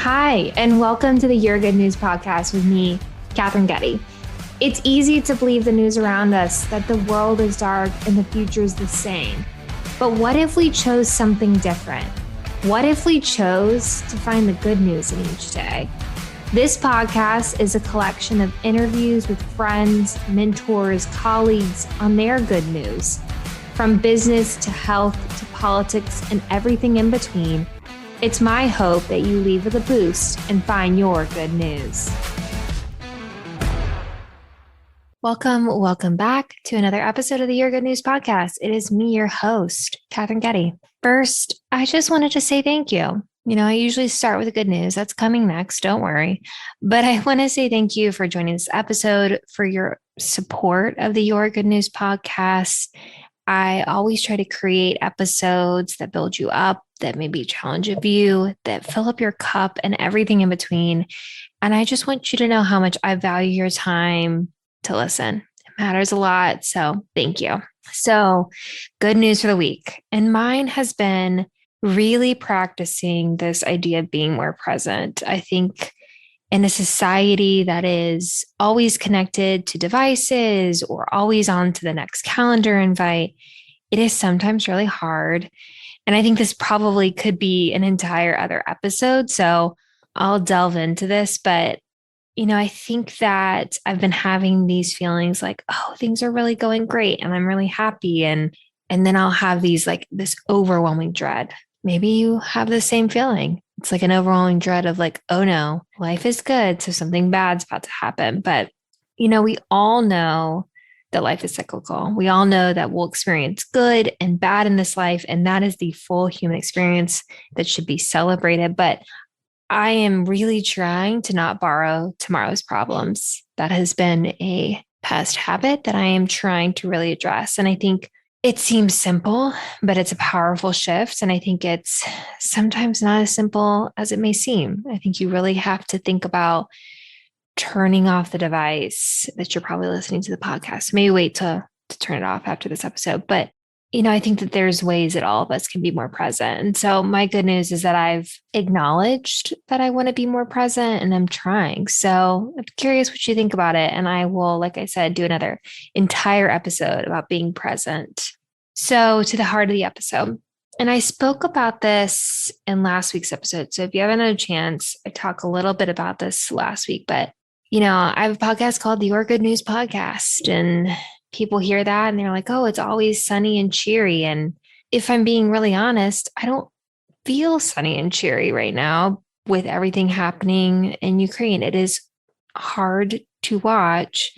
Hi, and welcome to the Your Good News podcast with me, Katherine Getty. It's easy to believe the news around us that the world is dark and the future is the same. But what if we chose something different? What if we chose to find the good news in each day? This podcast is a collection of interviews with friends, mentors, colleagues on their good news. From business to health to politics and everything in between, it's my hope that you leave with a boost and find your good news. Welcome back to another episode of the Your Good News podcast. It is me, your host, Katherine Getty. First, I just wanted to say thank you. I usually start with the good news. That's coming next. Don't worry. But I want to say thank you for joining this episode, for your support of the Your Good News podcast. I always try to create episodes that build you up, that maybe challenge a view, that fill up your cup and everything in between. And I just want you to know how much I value your time to listen. It matters a lot. So thank you. So good news for the week. And mine has been really practicing this idea of being more present. I think in a society that is always connected to devices or always on to the next calendar invite, it is sometimes really hard. And I think this probably could be an entire other episode. So I'll delve into this. But, I think that I've been having these feelings like, oh, things are really going great and I'm really happy. And then I'll have this overwhelming dread. Maybe you have the same feeling. It's like an overwhelming dread of like, oh no, life is good, so something bad's about to happen. But, we all know that life is cyclical. We all know that we'll experience good and bad in this life. And that is the full human experience that should be celebrated. But I am really trying to not borrow tomorrow's problems. That has been a past habit that I am trying to really address. And I think it seems simple, but it's a powerful shift. And I think it's sometimes not as simple as it may seem. I think you really have to think about turning off the device that you're probably listening to the podcast. Maybe wait to turn it off after this episode. But, I think that there's ways that all of us can be more present. And so my good news is that I've acknowledged that I want to be more present and I'm trying. So I'm curious what you think about it. And I will, like I said, do another entire episode about being present. So to the heart of the episode. And I spoke about this in last week's episode. So if you haven't had a chance, I talk a little bit about this last week, but I have a podcast called the Your Good News Podcast, and people hear that and they're like, oh, it's always sunny and cheery. And if I'm being really honest, I don't feel sunny and cheery right now with everything happening in Ukraine. It is hard to watch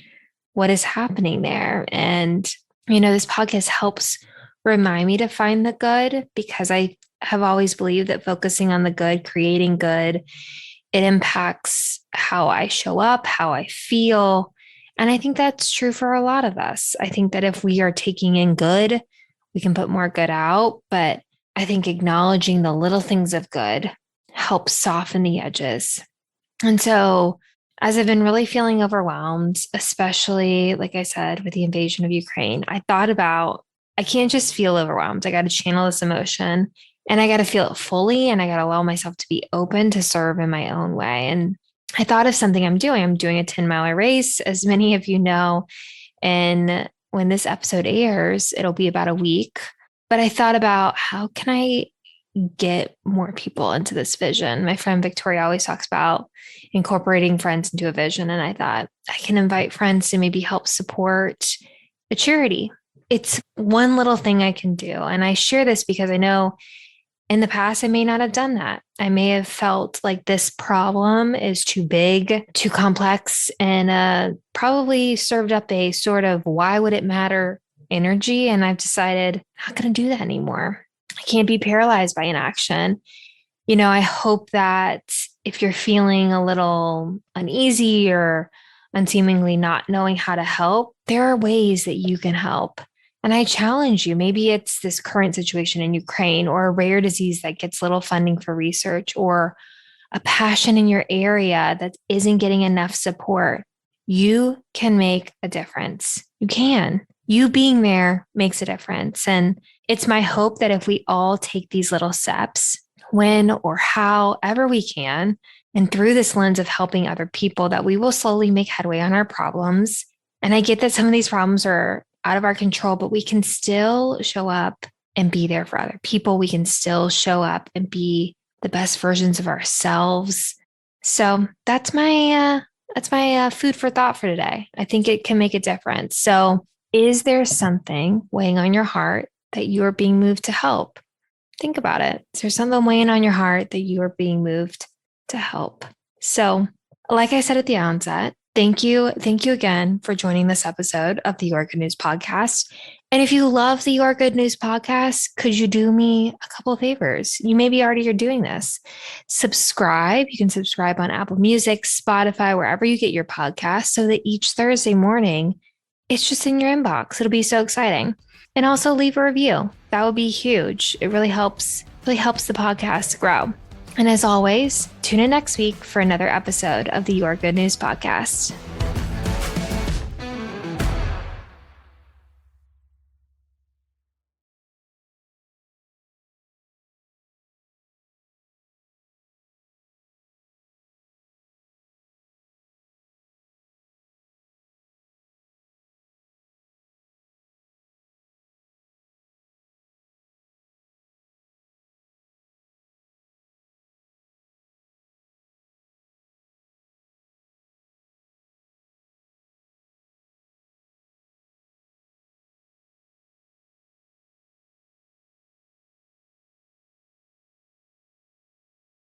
what is happening there. And, this podcast helps remind me to find the good, because I have always believed that focusing on the good, creating good, it impacts how I show up, how I feel. And I think that's true for a lot of us. I think that if we are taking in good, we can put more good out. But I think acknowledging the little things of good helps soften the edges. And so as I've been really feeling overwhelmed, especially, like I said, with the invasion of Ukraine, I thought about, I can't just feel overwhelmed. I got to channel this emotion and I got to feel it fully. And I got to allow myself to be open to serve in my own way. And I thought of something I'm doing. I'm doing a 10-mile race, as many of you know. And when this episode airs, it'll be about a week. But I thought about, how can I get more people into this vision? My friend Victoria always talks about incorporating friends into a vision. And I thought I can invite friends to maybe help support a charity. It's one little thing I can do. And I share this because I know in the past, I may not have done that. I may have felt like this problem is too big, too complex, and probably served up a sort of why would it matter energy. And I've decided I'm not going to do that anymore. I can't be paralyzed by inaction. I hope that if you're feeling a little uneasy or unseemingly not knowing how to help, there are ways that you can help. And I challenge you, maybe it's this current situation in Ukraine or a rare disease that gets little funding for research, or a passion in your area that isn't getting enough support. You can make a difference. You can. You being there makes a difference. And it's my hope that if we all take these little steps, when or however we can. And through this lens of helping other people, that we will slowly make headway on our problems. And I get that some of these problems are out of our control, but we can still show up and be there for other people. We can still show up and be the best versions of ourselves. So that's my food for thought for today. I think it can make a difference. So is there something weighing on your heart that you are being moved to help? Think about it. Is there something weighing on your heart that you are being moved to help? So, like I said at the onset, thank you. Thank you again for joining this episode of the Your Good News podcast. And if you love the Your Good News podcast, could you do me a couple of favors? You maybe already are doing this. Subscribe. You can subscribe on Apple Music, Spotify, wherever you get your podcasts, so that each Thursday morning, it's just in your inbox. It'll be so exciting. And also leave a review. That would be huge. It really helps the podcast grow. And as always, tune in next week for another episode of the Your Good News podcast.